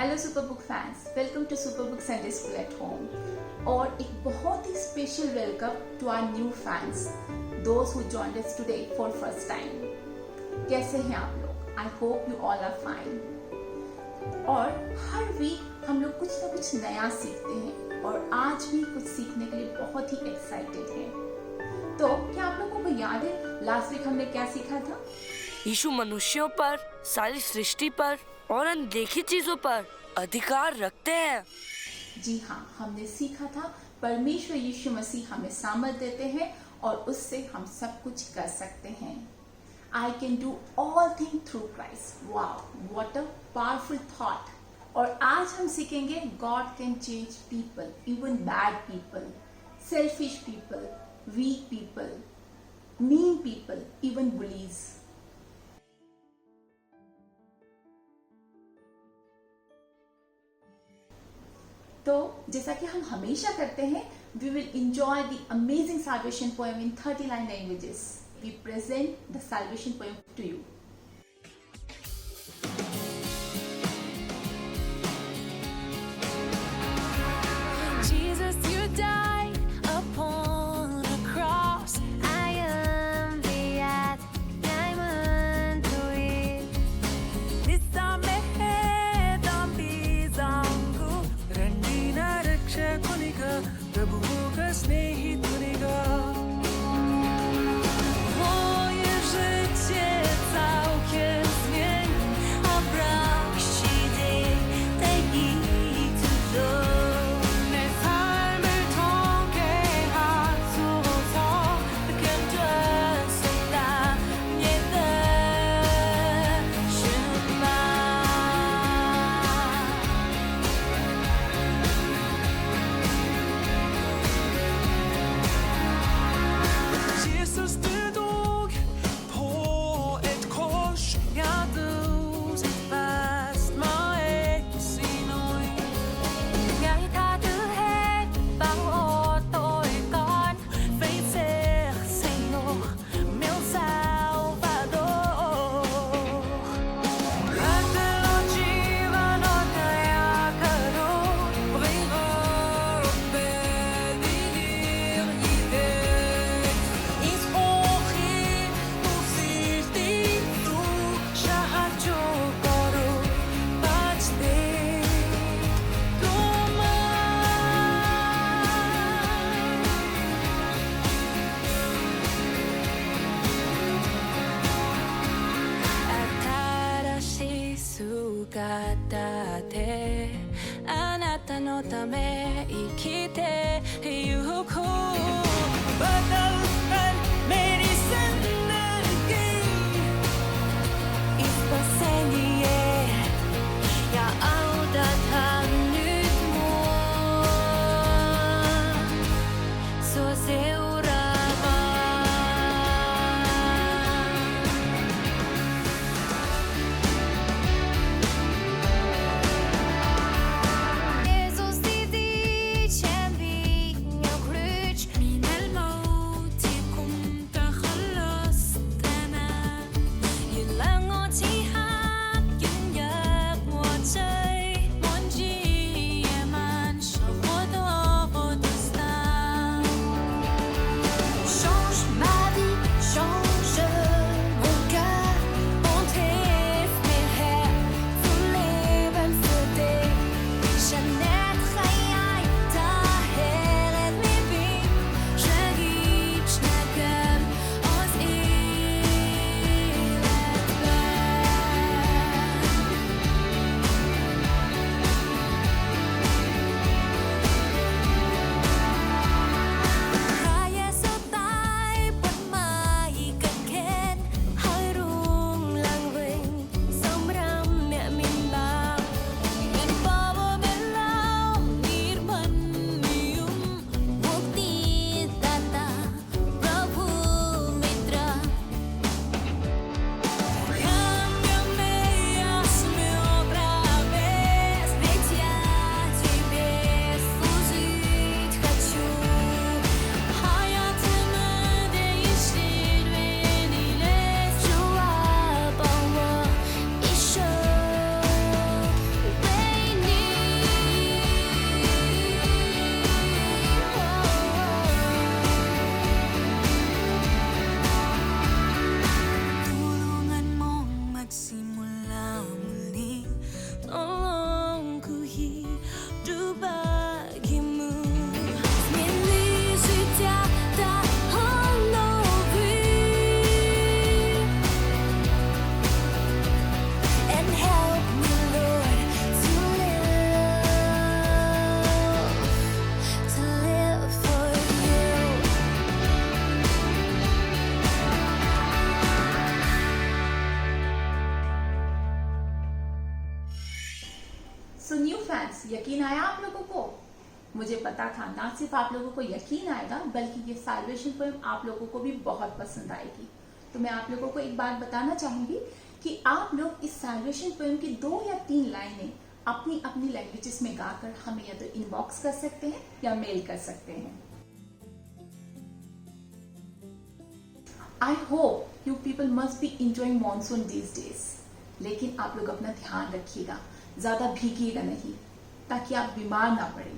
Hello super book fans, welcome to super book Sunday school at home. और एक बहुत ही special welcome to our new fans, those who joined us today for first time. कैसे हैं आप लोग? I hope you all are fine. और हर वीक हम लोग कुछ ना कुछ नया सीखते हैं और आज भी कुछ सीखने के लिए बहुत ही एक्साइटेड हैं। तो क्या आप लोगों को याद है लास्ट वीक हमने क्या सीखा था? यीशु मनुष्यों पर, सारी सृष्टि पर और अनदेखी चीजों पर अधिकार रखते हैं। जी हाँ, हमने सीखा था परमेश्वर यीशु मसीह हमें सामर्थ देते हैं और उससे हम सब कुछ कर सकते हैं। I can do all things through Christ. Wow, what a powerful thought. और आज हम सीखेंगे God can change people, even bad people, selfish people, weak people, mean people, even bullies. तो जैसा कि हम हमेशा करते हैं, we will enjoy the amazing salvation poem in 39 languages. We present the salvation poem to you. Jesus, you died upon a cross. I am the diamond to it. This రండినా రక్షకునిగా ప్రభువుగా స్నేహితునిగా moje życie całkiem zmieni. Obraz ci daj i cudów. 내 삶을 통계하소서. 느껴졌었다 예대 슈마. Jesus, du dog på ett kors. Ja, du sitter fast med sin ord. Jeg takkede bare åt godt. Friser Senhor, meu Salvador. Aquela diva nota yakaro. Bringar bedir i det. Is ochi usilti tu shahajokoro. Bachde toma. Atarashi sugata de anata no tame ikite yuko. Badal er मेरी जिंदगी Spasenie, ja oudat han nyt mål. Så seurava. Jesus, ti di qem vinja kryq. आया आप लोगों को? मुझे पता था ना सिर्फ आप लोगों को यकीन आएगा बल्कि ये सैल्वेशन पोएम आप लोगों को भी बहुत पसंद आएगी। तो मैं आप लोगों को एक बात बताना चाहूंगी कि आप लोग इस सैल्वेशन पोएम की 2 या 3 लाइनें अपनी अपनी लैंग्वेजेस में गाकर हमें या तो इनबॉक्स कर सकते हैं या मेल कर सकते हैं। आई hope you people must be enjoying monsoon these days. लेकिन आप लोग अपना ध्यान रखिएगा, ज्यादा भीगिएगा नहीं ताकि आप बीमार ना पड़े।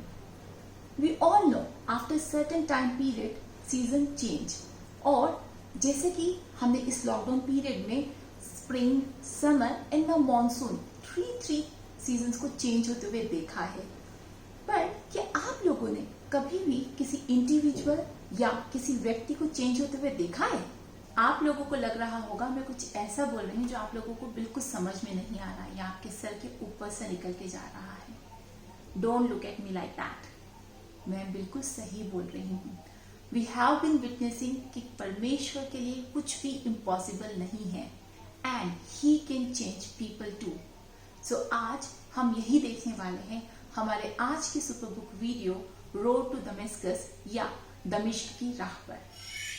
We all know after certain time period season change, और जैसे कि हमने इस लॉकडाउन पीरियड में spring, summer and now monsoon 3 seasons को चेंज होते हुए देखा है। पर क्या आप लोगों ने कभी भी किसी इंडिविजुअल या किसी व्यक्ति को चेंज होते हुए देखा है? आप लोगों को लग रहा होगा मैं कुछ ऐसा बोल रही हूँ जो आप लोगों को बिल्कुल समझ में नहीं आ रहा है या आपके सर के ऊपर से निकल के जा रहा है। Don't look at me like that. मैं बिल्कुल सही बोल रही हूँ। वी हैव बीन विटनेसिंग कि परमेश्वर के लिए कुछ भी इम्पॉसिबल नहीं है and he can change people too. So आज हम यही देखने वाले हैं हमारे आज की super book video road to Damascus या दमिश्क की राह पर।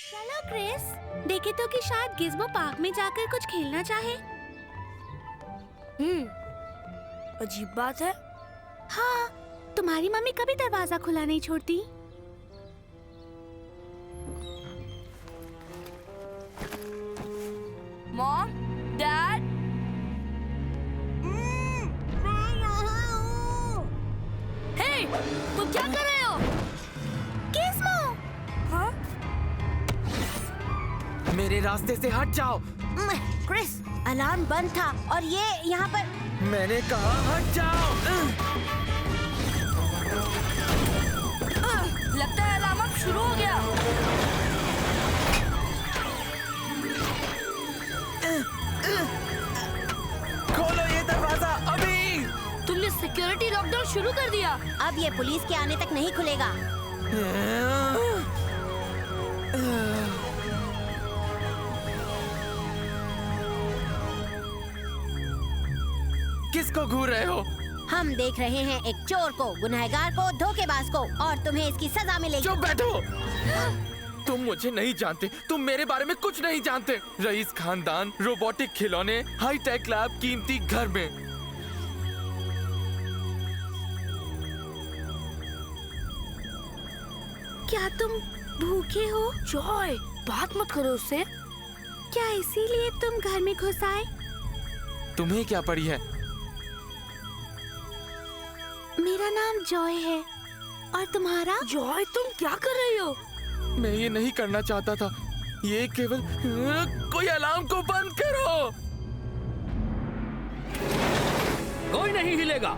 चलो क्रिस, देखे तो कि शायद गिज़्मो पार्क में जाकर कुछ खेलना चाहे। अजीब बात है। हाँ, तुम्हारी मम्मी कभी दरवाजा खुला नहीं छोड़ती। मॉम, डैड, हे, तुम क्या कर रहे हो? गिज़्मो! हाँ? मेरे रास्ते से हट जाओ। क्रिस, अलार्म बंद था और ये यहाँ पर। मैंने कहा हट जाओ। लगता है अलार्म अब शुरू हो गया। खोलो ये दरवाजा अभी। तुमने सिक्योरिटी लॉकडाउन शुरू कर दिया। अब ये पुलिस के आने तक नहीं खुलेगा। किसको घूर रहे हो? हम देख रहे हैं एक चोर को, गुनहगार को, धोखेबाज को, और तुम्हें इसकी सजा मिलेगी। चुप बैठो। तुम मुझे नहीं जानते, तुम मेरे बारे में कुछ नहीं जानते। रईस खानदान, रोबोटिक खिलौने, हाई टेक लैब, कीमती घर में। क्या तुम भूखे हो? जॉय, बात मत करो उससे। क्या इसीलिए तुम घर में घुस आए? तुम्हें क्या पड़ी है? मेरा नाम जॉय है और तुम्हारा? जॉय, तुम क्या कर रही हो? मैं ये नहीं करना चाहता था। ये केवल कोई अलार्म को बंद करो। कोई नहीं हिलेगा।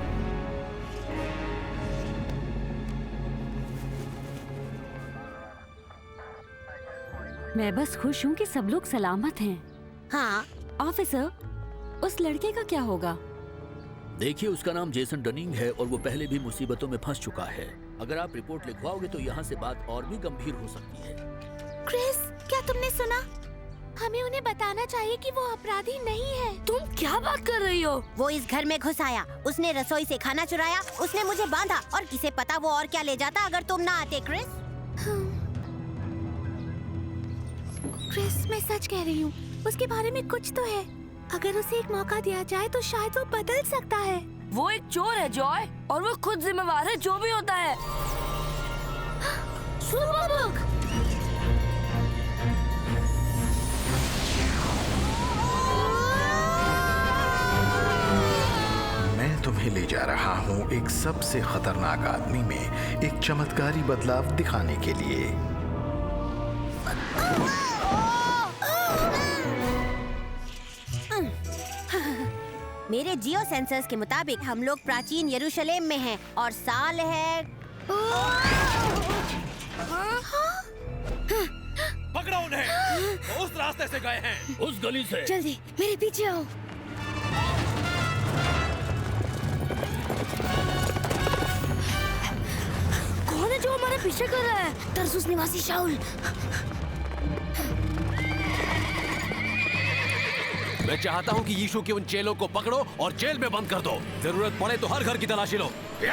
मैं बस खुश हूँ कि सब लोग सलामत हैं। हाँ। ऑफिसर, उस लड़के का क्या होगा? देखिए, उसका नाम जेसन डनिंग है और वो पहले भी मुसीबतों में फंस चुका है। अगर आप रिपोर्ट लिखवाओगे तो यहाँ से बात और भी गंभीर हो सकती है। क्रिस, क्या तुमने सुना? हमें उन्हें बताना चाहिए कि वो अपराधी नहीं है। तुम क्या बात कर रही हो? वो इस घर में घुस आया, उसने रसोई से खाना चुराया, उसने मुझे बांधा, और किसे पता वो और क्या ले जाता अगर तुम ना आते। क्रिस, क्रिस, मैं सच कह रही हूँ, उसके बारे में कुछ तो है। अगर उसे एक मौका दिया जाए तो शायद वो बदल सकता है। वो एक चोर है जॉय, और वो खुद जिम्मेवार है जो भी होता है। Super book! मैं तुम्हें ले जा रहा हूँ एक सबसे खतरनाक आदमी में एक चमत्कारी बदलाव दिखाने के लिए। मेरे जियो सेंसर्स के मुताबिक हम लोग प्राचीन यरूशलेम में हैं और साल है। पकड़ो उन्हें। उस रास्ते से गए हैं, उस गली से। जल्दी मेरे पीछे आओ। कौन है जो हमारे पीछे कर रहा है? तरसुस निवासी शाऊल। मैं चाहता हूँ कि यीशु के उन चेलों को पकड़ो और जेल में बंद कर दो। जरूरत पड़े तो हर घर की तलाशी लो। मैं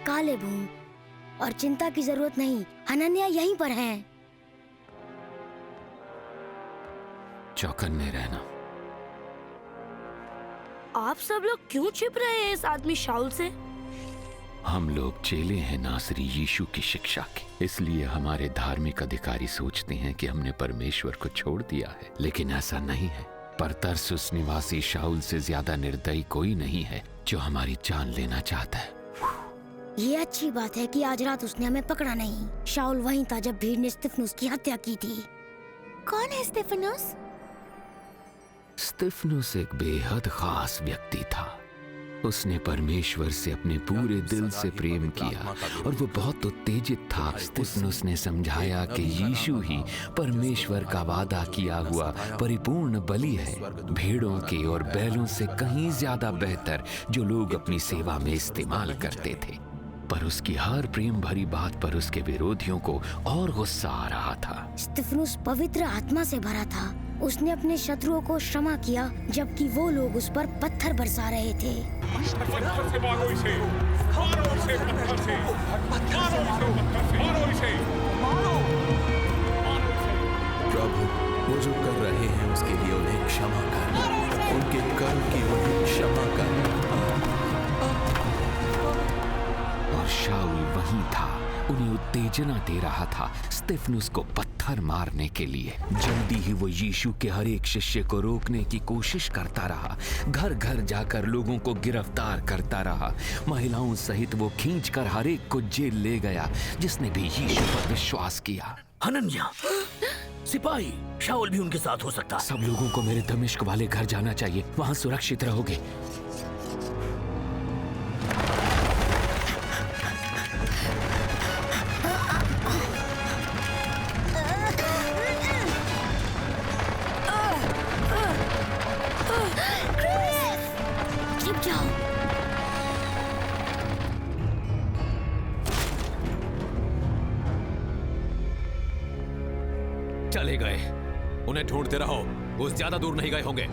कालेब हूँ और चिंता की जरूरत नहीं, हनन्या यहीं पर हैं। चौकन्ने रहना। आप सब लोग क्यों छिप रहे हैं इस आदमी शाऊल से? हम लोग चेले हैं नासरी यीशु की शिक्षा के, इसलिए हमारे धार्मिक अधिकारी सोचते हैं कि हमने परमेश्वर को छोड़ दिया है, लेकिन ऐसा नहीं है। पर तरसुस निवासी शाऊल से ज्यादा निर्दयी कोई नहीं है जो हमारी जान लेना चाहता है। ये अच्छी बात है कि आज रात उसने हमें पकड़ा नहीं। शाऊल वहीं था जब भीड़ ने स्तिफनुस की हत्या की थी। कौन है स्तिफनुस? स्तिफनुस एक बेहद खास व्यक्ति था। उसने परमेश्वर से अपने पूरे दिल से प्रेम किया और वो बहुत उत्तेजित था। स्तिफनुस ने समझाया कि यीशु ही परमेश्वर का वादा किया हुआ परिपूर्ण बलि है, भेड़ों के और बैलों से कहीं ज्यादा बेहतर, जो लोग अपनी सेवा में इस्तेमाल करते थे। पर उसकी हर प्रेम भरी बात पर उसके विरोधियों को और गुस्सा आ रहा था। स्तिफनुस पवित्र आत्मा से भरा था। उसने अपने शत्रुओं को क्षमा किया, जबकि वो लोग उस पर पत्थर बरसा रहे थे। प्रभु, वो जो कर रहे हैं उसके लिए उन्हें क्षमा कर, उनके कर्म की उन्हें क्षमा कर। और शाऊल वहीं था, उन्हें उत्तेजना दे रहा था स्तिफनुस को पत्थर मारने के लिए। जल्दी ही वो यीशु के हर एक शिष्य को रोकने की कोशिश करता रहा, घर घर जाकर लोगों को गिरफ्तार करता रहा। महिलाओं सहित वो खींचकर हर एक को जेल ले गया जिसने भी यीशु पर विश्वास किया। हनन्या, सिपाही, शाऊल भी उनके साथ हो सकता। सब लोगों को मेरे दमिश्क वाले घर जाना चाहिए, वहां सुरक्षित रहोगे। चले गए, उन्हें ढूंढते रहो, वो ज्यादा दूर नहीं गए होंगे।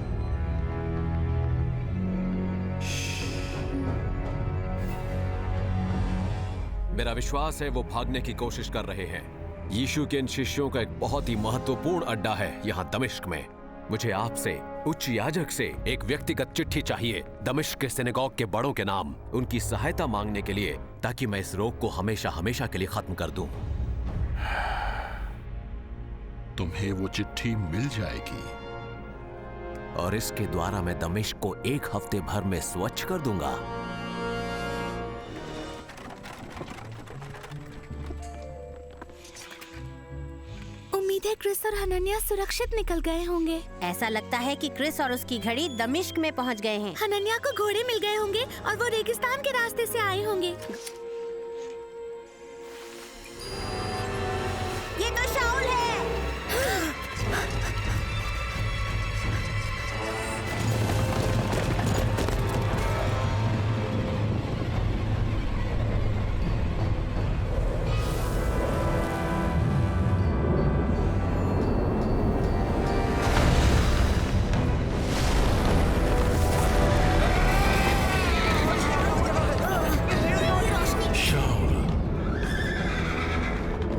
मेरा विश्वास है वो भागने की कोशिश कर रहे हैं। यीशु के इन शिष्यों का एक बहुत ही महत्वपूर्ण अड्डा है यहाँ दमिश्क में। मुझे आपसे, उच्च याजक से, एक व्यक्तिगत चिट्ठी चाहिए दमिश्क के सिनेगॉग के बड़ों के नाम, उनकी सहायता मांगने के लिए, ताकि मैं इस रोग को हमेशा हमेशा के लिए खत्म कर दूं। तुम्हें वो चिट्ठी मिल जाएगी और इसके द्वारा मैं दमिश्क को 1 हफ्ते भर में स्वच्छ कर दूंगा। उम्मीद है क्रिस और हनन्या सुरक्षित निकल गए होंगे। ऐसा लगता है कि क्रिस और उसकी घड़ी दमिश्क में पहुंच गए हैं। हनन्या को घोड़े मिल गए होंगे और वो रेगिस्तान के रास्ते से आए होंगे। ये तो शाऊल है।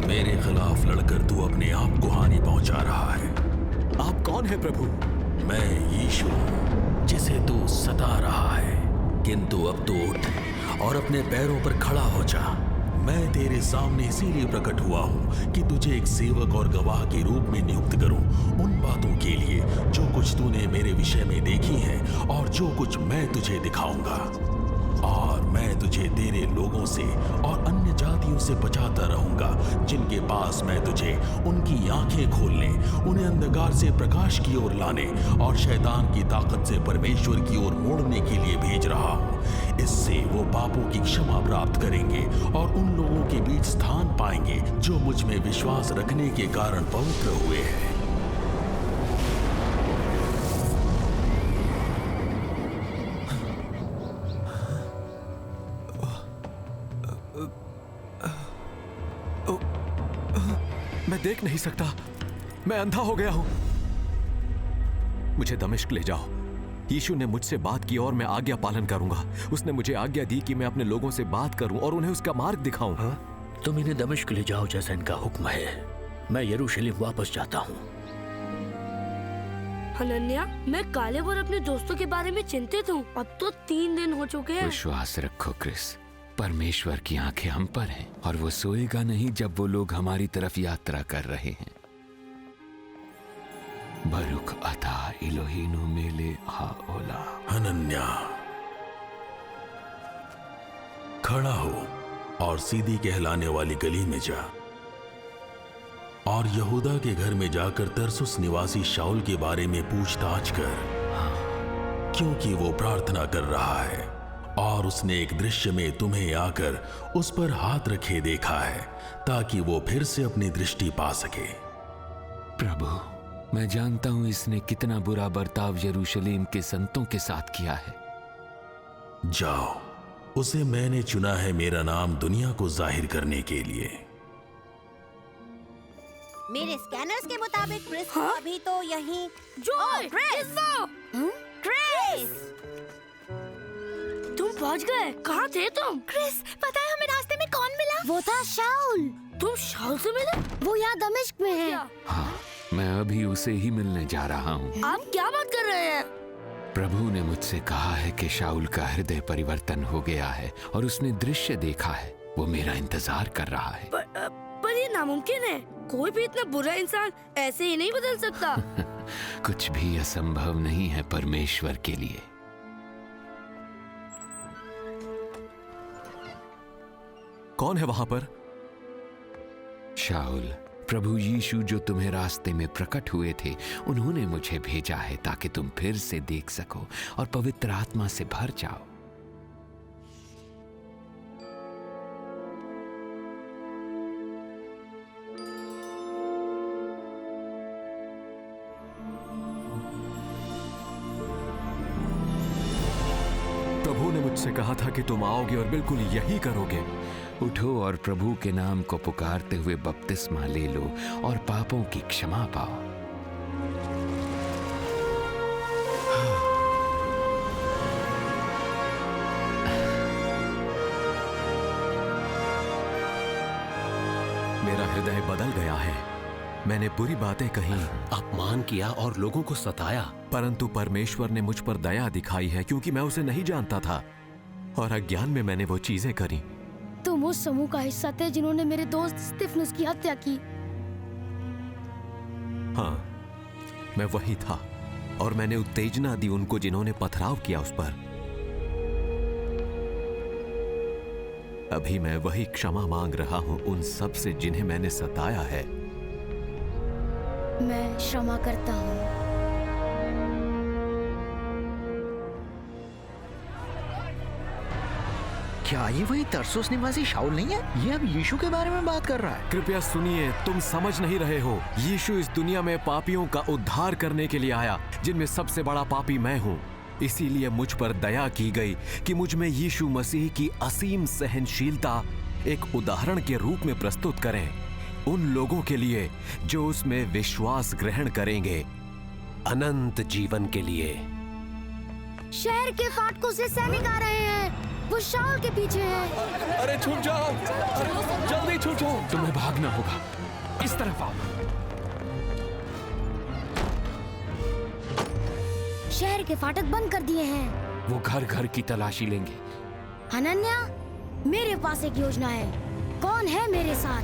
मेरे खिलाफ लड़कर तू अपने आप को हानि पहुंचा रहा है। आप कौन है प्रभु? मैं यीशु हूं, जिसे तू सता रहा है, किंतु अब तू उठ और अपने पैरों पर खड़ा हो जा। मैं तेरे सामने इसीलिए प्रकट हुआ हूं कि तुझे एक सेवक और गवाह के रूप में नियुक्त करूं उन बातों के लिए जो कुछ तूने मेरे विषय में देखी हैं और जो कुछ मैं तुझे दिखाऊंगा। और मैं तुझे तेरे लोगों से और अन्य जातियों से बचाता रहूंगा, जिनके पास मैं तुझे उनकी आंखें खोलने, उन्हें अंधकार से प्रकाश की ओर लाने और शैतान की ताकत से परमेश्वर की ओर मोड़ने के लिए भेज रहा हूं। इससे वो पापों की क्षमा प्राप्त करेंगे और उन लोगों के बीच स्थान पाएंगे जो मुझ में विश्वास रखने के कारण पवित्र हुए हैं। मैं देख नहीं सकता, मैं अंधा हो गया हूं। मुझे दमिश्क ले जाओ। यीशु ने मुझसे बात की और मैं आज्ञा पालन करूंगा। उसने मुझे आज्ञा दी कि मैं अपने लोगों से बात करूं और उन्हें उसका मार्ग दिखाऊं। तुम इन्हें दमिश्क ले जाओ जैसा इनका हुक्म है। मैं यरूशलेम वापस जाता हूँ। अनन्या, मैं काले और अपने दोस्तों के बारे में चिंतित हूँ। अब तो 3 दिन हो चुके हैं। विश्वास रखो क्रिस, परमेश्वर की आंखें हम पर हैं और वो सोएगा नहीं जब वो लोग हमारी तरफ यात्रा कर रहे हैं। बरुक अता इलोहीनु मेले हाओला। हनन्या, खड़ा हो और सीधी कहलाने वाली गली में जा और यहूदा के घर में जाकर तरसुस निवासी शाऊल के बारे में पूछताछ कर, क्योंकि वो प्रार्थना कर रहा है और उसने एक दृश्य में तुम्हें आकर उस पर हाथ रखे देखा है, ताकि वो फिर से अपनी दृष्टि पा सके। प्रभु, मैं जानता हूं इसने कितना बुरा बर्ताव यरूशलेम के संतों के साथ किया है। जाओ, उसे मैंने चुना है मेरा नाम दुनिया को जाहिर करने के लिए। मेरे स्कैनर्स के मुताबिक क्रिस को अभी तो यहीं क्रिस! तुम पहुंच गए? कहाँ थे तुम? क्रिस, पता है हमें रास्ते में कौन मिला? वो था शाऊल। तुम शाऊल से मिले? वो यहाँ दमिश्क में है। हाँ, मैं अभी उसे ही मिलने जा रहा हूँ। आप क्या बात कर रहे हैं? प्रभु ने मुझसे कहा है कि शाऊल का हृदय परिवर्तन हो गया है और उसने दृश्य देखा है। वो मेरा इंतजार कर रहा है। पर ये नामुमकिन है। कोई भी इतना बुरा इंसान ऐसे ही नहीं बदल सकता। कुछ भी असंभव नहीं है परमेश्वर के लिए। कौन है वहां पर? शाऊल, प्रभु यीशु जो तुम्हें रास्ते में प्रकट हुए थे, उन्होंने मुझे भेजा है ताकि तुम फिर से देख सको और पवित्र आत्मा से भर जाओ। प्रभु ने मुझसे कहा था कि तुम आओगे और बिल्कुल यही करोगे। उठो और प्रभु के नाम को पुकारते हुए बपतिस्मा ले लो और पापों की क्षमा पाओ। मेरा हृदय बदल गया है। मैंने बुरी बातें कही, अपमान किया और लोगों को सताया, परंतु परमेश्वर ने मुझ पर दया दिखाई है क्योंकि मैं उसे नहीं जानता था और अज्ञान में मैंने वो चीजें करी। तुम उस समूह का हिस्सा थे जिन्होंने मेरे दोस्त स्तिफनुस की हत्या की। हाँ, मैं वही था और मैंने उत्तेजना दी उनको जिन्होंने पथराव किया उस पर। अभी मैं वही क्षमा मांग रहा हूं उन सब से जिन्हें मैंने सताया है। मैं क्षमा करता हूँ। क्या ये वही तरसुस निवासी शाऊल नहीं है? ये अब यीशु के बारे में बात कर रहा है। कृपया सुनिए, तुम समझ नहीं रहे हो। यीशु इस दुनिया में पापियों का उद्धार करने के लिए आया, जिनमें सबसे बड़ा पापी मैं हूँ। इसीलिए मुझ पर दया की गई कि मुझ में यीशु मसीह की असीम सहनशीलता एक उदाहरण के रूप में प्रस्तुत करें उन लोगों के लिए जो उसमें विश्वास ग्रहण करेंगे अनंत जीवन के लिए। शहर के फाटकों से सैनिक आ रहे हैं। वो शाऊल के पीछे है। अरे छूट जाओ, जल्दी छूट जाओ। तुम्हें भागना होगा, इस तरफ आओ। शहर के फाटक बंद कर दिए हैं। वो घर घर की तलाशी लेंगे। अनन्या, मेरे पास एक योजना है। कौन है मेरे साथ?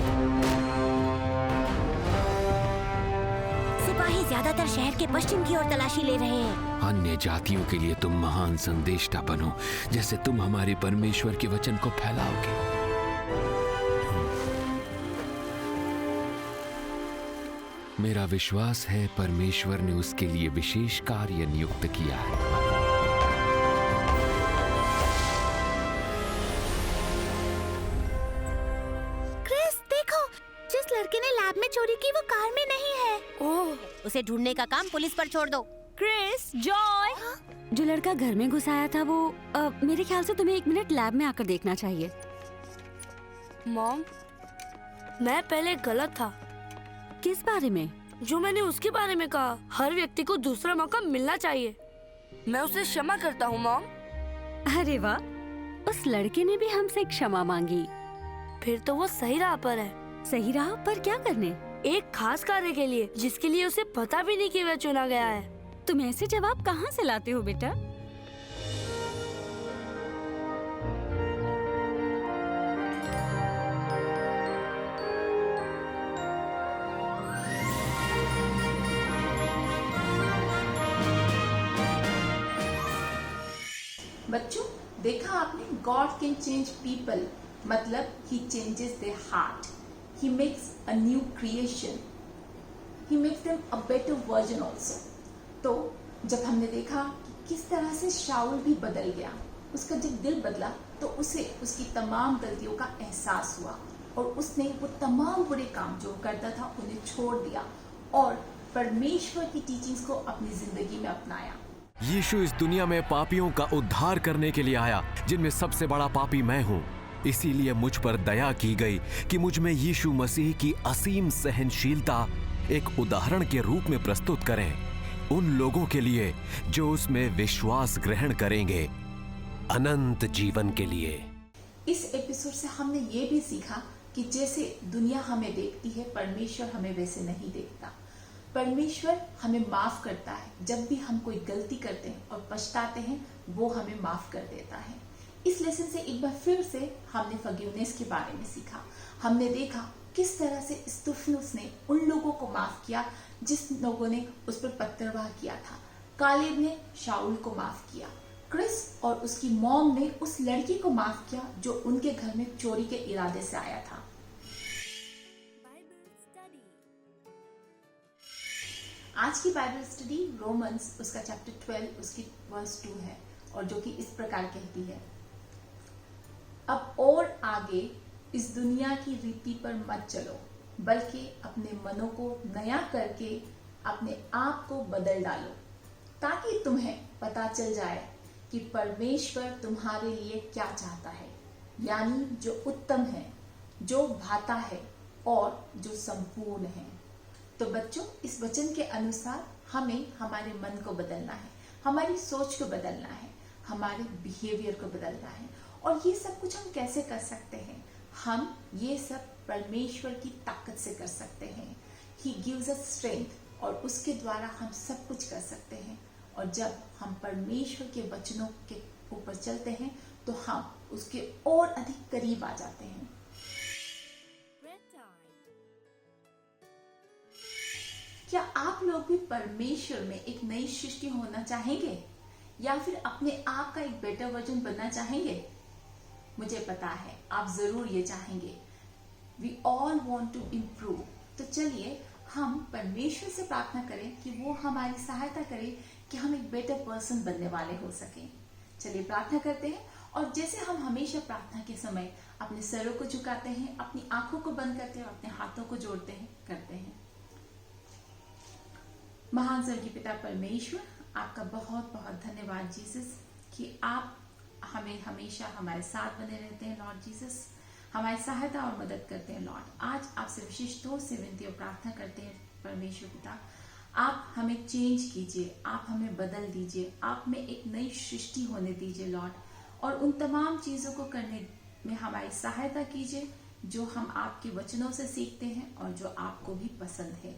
सिपाही ज्यादातर शहर के पश्चिम की ओर तलाशी ले रहे हैं। अन्य जातियों के लिए तुम महान संदेष्टा बनो, जैसे तुम हमारे परमेश्वर के वचन को फैलाओगे। मेरा विश्वास है परमेश्वर ने उसके लिए विशेष कार्य नियुक्त किया है। क्रिस, देखो, जिस लड़के ने लैब में चोरी की वो कार में नहीं है। ओह, उसे ढूंढने का काम पुलिस पर छोड़ दो। क्रिस, जॉय, जो लड़का घर में घुस आया था वो मेरे ख्याल से तुम्हें 1 मिनट लैब में आकर देखना चाहिए। मॉम, मैं पहले गलत था। किस बारे में? जो मैंने उसके बारे में कहा, हर व्यक्ति को दूसरा मौका मिलना चाहिए। मैं उसे क्षमा करता हूँ मॉम। अरे वाह, उस लड़के ने भी हमसे क्षमा मांगी। फिर तो वो सही राह पर है। सही राह पर क्या करने? एक खास कार्य के लिए, जिसके लिए उसे पता भी नहीं कि वह चुना गया है। तुम ऐसे जवाब कहाँ से लाते हो बेटा? बच्चों, देखा आपने, गॉड कैन चेंज पीपल, मतलब he changes their heart, he makes a new creation, he makes them a better version also. तो जब हमने देखा कि किस तरह से शाऊल भी बदल गया, उसका जब दिल बदला तो उसे उसकी तमाम गलतियों का एहसास हुआ और उसने वो तमाम बुरे काम जो करता था उन्हें छोड़ दिया और परमेश्वर की टीचिंग्स को अपनी जिंदगी में अपनाया। यीशु इस दुनिया में पापियों का उद्धार करने के लिए आया, जिनमें सबसे बड़ा पापी मैं हूँ। इसीलिए मुझ पर दया की गई कि मुझ में यीशु मसीह की असीम सहनशीलता एक उदाहरण के रूप में प्रस्तुत करें उन लोगों के लिए जो उसमें विश्वास ग्रहण करेंगे अनंत जीवन के लिए। इस एपिसोड से हमने ये भी सीखा कि जैसे दुनिया हमें देखती है, परमेश्वर हमें वैसे नहीं देखता। परमेश्वर हमें माफ करता है। जब भी हम कोई गलती करते हैं और पछताते हैं, वो हमें माफ कर देता है। इस लेसन से एक बार फिर से हमने फॉरगिवनेस के बारे में सीखा। हमने देखा किस तरह से स्तिफनुस ने उन लोगों को माफ किया जिस लोगों ने उस पर पत्थरवाह किया था। कालेब ने शाऊल को माफ किया। क्रिस और उसकी मॉम ने उस लड़की को माफ किया जो उनके घर में चोरी के इरादे से आया था। आज की बाइबल स्टडी रोमन्स उसका चैप्टर 12 उसकी वर्स 2 है और जो कि इस प्रकार कहती है, अब और आगे इस दुनिया की रीति पर मत चलो, बल्कि अपने मनों को नया करके अपने आप को बदल डालो, ताकि तुम्हें पता चल जाए कि परमेश्वर तुम्हारे लिए क्या चाहता है, यानी जो उत्तम है, जो भाता है और जो संपूर्ण है। तो बच्चों, इस वचन के अनुसार हमें हमारे मन को बदलना है, हमारी सोच को बदलना है, हमारे बिहेवियर को बदलना है। और ये सब कुछ हम कैसे कर सकते हैं? हम ये सब परमेश्वर की ताकत से कर सकते हैं। He gives us strength और उसके द्वारा हम सब कुछ कर सकते हैं। और जब हम परमेश्वर के वचनों के ऊपर चलते हैं तो हम उसके और अधिक करीब आ जाते हैं। क्या आप लोग भी परमेश्वर में एक नई सृष्टि होना चाहेंगे या फिर अपने आप का एक बेटर वर्जन बनना चाहेंगे? मुझे पता है आप जरूर ये चाहेंगे। We all want to improve। तो चलिए हम परमेश्वर से प्रार्थना करें कि वो हमारी सहायता करे कि हम एक बेटर पर्सन बनने वाले हो सकें। चलिए प्रार्थना करते हैं। और जैसे हम हमेशा प्रार्थना के समय अपने सरों को झुकाते हैं, अपनी आंखों को बंद करते हैं, अपने हाथों को जोड़ते हैं, करते हैं। महान स्वर्गीय पिता परमेश्वर, आपका बहुत बहुत धन्यवाद जीसस कि आप हमें हमेशा हमारे साथ बने रहते हैं लॉर्ड जीसस, हमारी सहायता और मदद करते हैं लॉर्ड। आज आपसे विशेष तौर से विनती और प्रार्थना करते हैं परमेश्वर पिता, आप हमें चेंज कीजिए, आप हमें बदल दीजिए, आप में एक नई सृष्टि होने दीजिए लॉर्ड, और उन तमाम चीज़ों को करने में हमारी सहायता कीजिए जो हम आपके वचनों से सीखते हैं और जो आपको भी पसंद है।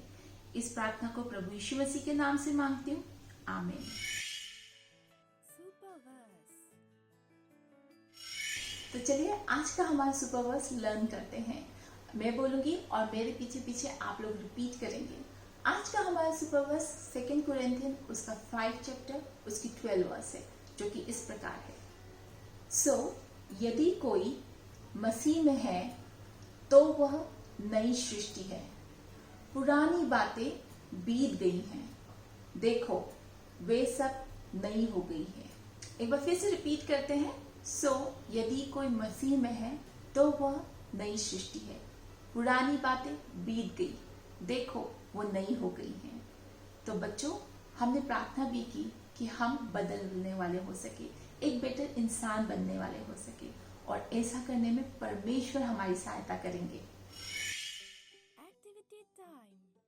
इस प्रार्थना को प्रभु यीशु मसीह के नाम से मांगती हूँ, आमीन। तो चलिए आज का हमारा सुपरवर्स लर्न करते हैं। मैं बोलूंगी और मेरे पीछे पीछे आप लोग रिपीट करेंगे। आज का हमारा सुपरवर्स 2 कुरिन्थियन उसका 5 चैप्टर उसकी 12 वर्स है, जो कि इस प्रकार है। सो यदि कोई मसीह में है तो वह नई सृष्टि है, पुरानी बातें बीत गई हैं, देखो वे सब नई हो गई है। एक बार फिर से रिपीट करते हैं। सो यदि कोई मसीह में है तो वह नई सृष्टि है, पुरानी बातें बीत गई, देखो वो नई हो गई हैं। तो बच्चों, हमने प्रार्थना भी की कि हम बदलने वाले हो सके, एक बेटर इंसान बनने वाले हो सके, और ऐसा करने में परमेश्वर हमारी सहायता करेंगे। Activity time.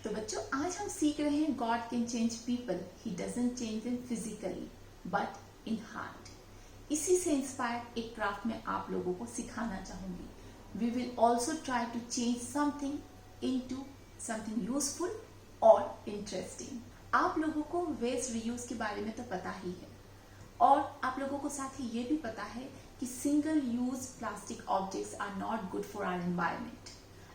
तो बच्चों आज हम सीख रहे हैं God can change people, he doesn't change them physically but in heart. इसी से इंस्पायर एक क्राफ्ट में आप लोगों को सिखाना चाहूंगी। We will also try to change something into something useful और इंटरेस्टिंग। आप लोगों को वेस्ट रीयूज के बारे में तो पता ही है और आप लोगों को साथ ही ये भी पता है कि single use plastic objects are not good for our environment.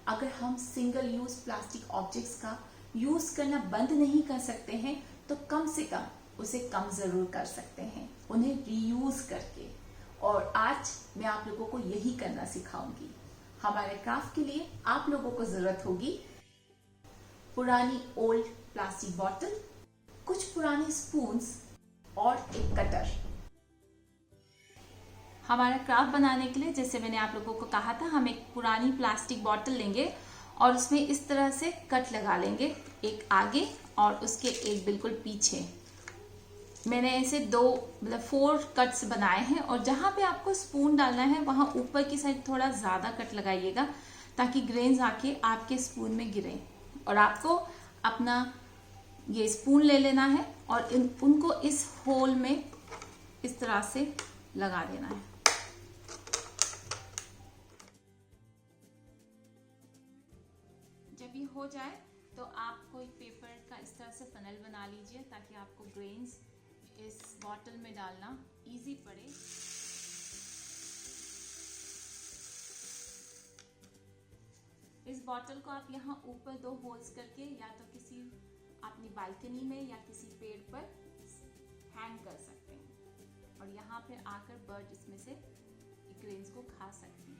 अगर हम सिंगल यूज प्लास्टिक ऑब्जेक्ट्स का यूज करना बंद नहीं कर सकते हैं तो कम से कम उसे कम जरूर कर सकते हैं, उन्हें रीयूज करके। और आज मैं आप लोगों को यही करना सिखाऊंगी। हमारे क्राफ्ट के लिए आप लोगों को जरूरत होगी पुरानी ओल्ड प्लास्टिक बॉटल, कुछ पुराने स्पून्स और एक कटर। हमारा क्राफ्ट बनाने के लिए जैसे मैंने आप लोगों को कहा था, हम एक पुरानी प्लास्टिक बॉटल लेंगे और उसमें इस तरह से कट लगा लेंगे, एक आगे और उसके एक बिल्कुल पीछे। मैंने ऐसे 4 कट्स बनाए हैं और जहां पे आपको स्पून डालना है वहां ऊपर की साइड थोड़ा ज्यादा कट लगाइएगा ताकि ग्रेन्स आके आपके स्पून में गिरे। और आपको अपना ये स्पून ले लेना है और उनको इस होल में इस तरह से लगा देना है। जब ये हो जाए तो आप कोई पेपर का इस तरह से फनल बना लीजिए ताकि आपको ग्रेन्स इस बॉटल में डालना इजी पड़े। इस बॉटल को आप यहाँ ऊपर 2 होल्स करके या तो किसी अपनी बालकनी में या किसी पेड़ पर हैंग कर सकते हैं और यहाँ पे आकर बर्ड इसमें से ग्रेन्स को खा सकती है।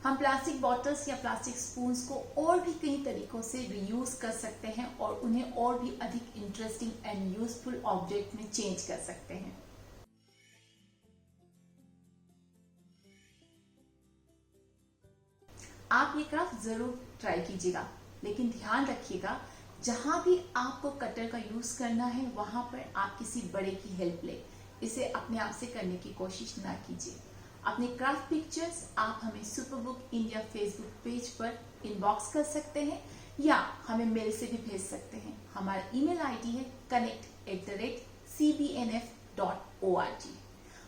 हम प्लास्टिक बॉटल्स या प्लास्टिक स्पून्स को और भी कई तरीकों से रीयूज कर सकते हैं और उन्हें और भी अधिक इंटरेस्टिंग एंड यूजफुल ऑब्जेक्ट में चेंज कर सकते हैं। आप ये क्राफ्ट जरूर ट्राई कीजिएगा, लेकिन ध्यान रखिएगा जहां भी आपको कटर का यूज करना है वहां पर आप किसी बड़े की हेल्प ले। इसे अपने आप से करने की कोशिश ना कीजिए। अपने क्राफ्ट पिक्चर्स आप हमें सुपरबुक इंडिया फेसबुक पेज पर इनबॉक्स कर सकते हैं या हमें मेल से भी भेज सकते हैं। हमारा ईमेल आईडी है connect@cbnf.org।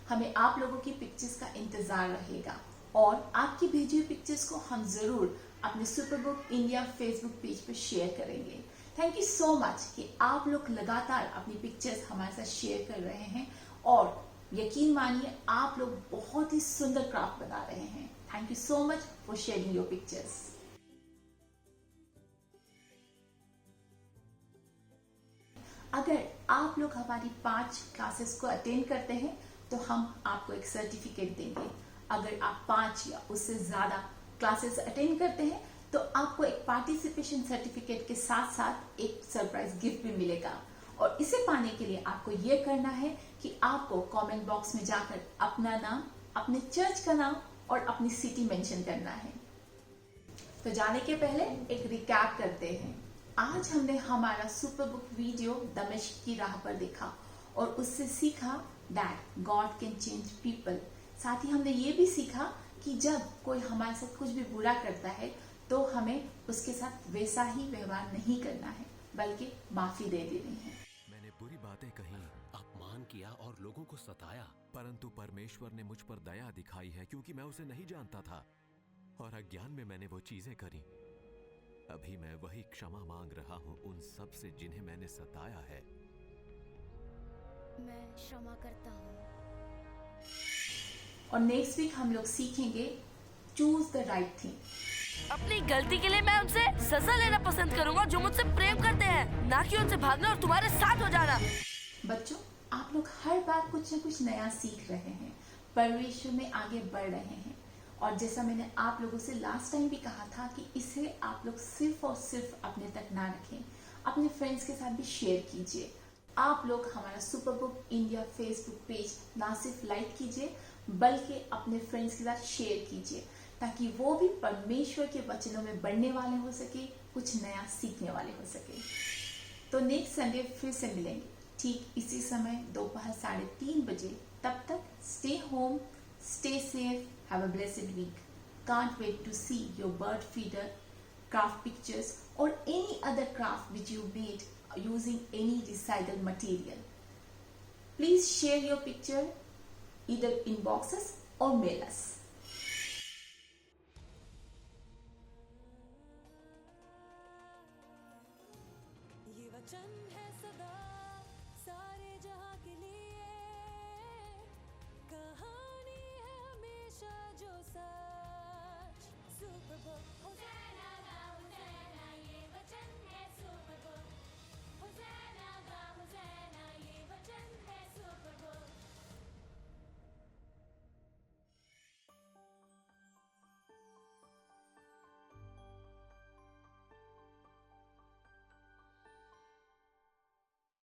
हमें आप लोगों की पिक्चर्स का इंतजार रहेगा और आपकी भेजी हुई पिक्चर्स को हम जरूर अपने सुपरबुक इंडिया फेसबुक पेज पर शेयर करेंगे। थैंक यू सो मच कि आप लोग लगातार अपनी पिक्चर्स हमारे साथ शेयर कर रहे हैं और यकीन मानिए आप लोग बहुत ही सुंदर क्राफ्ट बना रहे हैं। Thank you so much for sharing your pictures. अगर आप लोग हमारी 5 क्लासेस को अटेंड करते हैं तो हम आपको एक सर्टिफिकेट देंगे। अगर आप 5 या उससे ज्यादा क्लासेस अटेंड करते हैं तो आपको एक पार्टिसिपेशन सर्टिफिकेट के साथ साथ एक सरप्राइज गिफ्ट भी मिलेगा। और इसे पाने के लिए आपको यह करना है कि आपको कमेंट बॉक्स में जाकर अपना नाम, अपने चर्च का नाम और अपनी सिटी मेंशन करना है। तो जाने के पहले एक रिकैप करते हैं। आज हमने हमारा सुपरबुक वीडियो दमिश्क की राह पर देखा और उससे सीखा that God can change people. साथ ही हमने ये भी सीखा कि जब कोई हमारे साथ कुछ भी बुरा करता है तो हमें उसके साथ वैसा ही व्यवहार नहीं करना है बल्कि माफी दे देनी है। मैंने बुरी बातें कही, अपमान किया और लोगों को सताया, परंतु परमेश्वर ने मुझ पर दया दिखाई है क्योंकि मैं उसे नहीं जानता था और अज्ञान में मैंने वो चीजें करी। अभी मैं वही क्षमा मांग रहा हूँ उन सब से जिन्हें मैंने सताया है। मैं क्षमा करता हूँ। और नेक्स्ट वीक हम लोग सीखेंगे चूज द राइट थिंग। अपनी गलती के लिए मैं उनसे सजा लेना पसंद करूंगा जो मुझसे प्रेम करते हैं, ना कि उनसे भागना और तुम्हारे साथ हो जाना। बच्चों, आप लोग हर बार कुछ न कुछ नया सीख रहे हैं, परमेश्वर में आगे बढ़ रहे हैं और जैसा मैंने आप लोगों से लास्ट टाइम भी कहा था कि इसे आप लोग सिर्फ और सिर्फ अपने तक ना रखें, अपने फ्रेंड्स के साथ भी शेयर कीजिए। आप लोग हमारा सुपरबुक इंडिया फेसबुक पेज ना सिर्फ लाइक कीजिए बल्कि अपने फ्रेंड्स के साथ शेयर कीजिए ताकि वो भी परमेश्वर के वचनों में बढ़ने वाले हो सके, कुछ नया सीखने वाले हो सके। तो नेक्स्ट संडे फिर से मिलेंगे ठीक इसी समय दोपहर 3:30 बजे। तब तक stay home, stay safe, have a blessed week. Can't wait to see your bird feeder, craft pictures or any other craft which you made using any recycled material. Please share your picture either inbox us or mail us. ये वचन है सदा सारे जहां के लिए, कहानी है हमेशा जो सच। Super book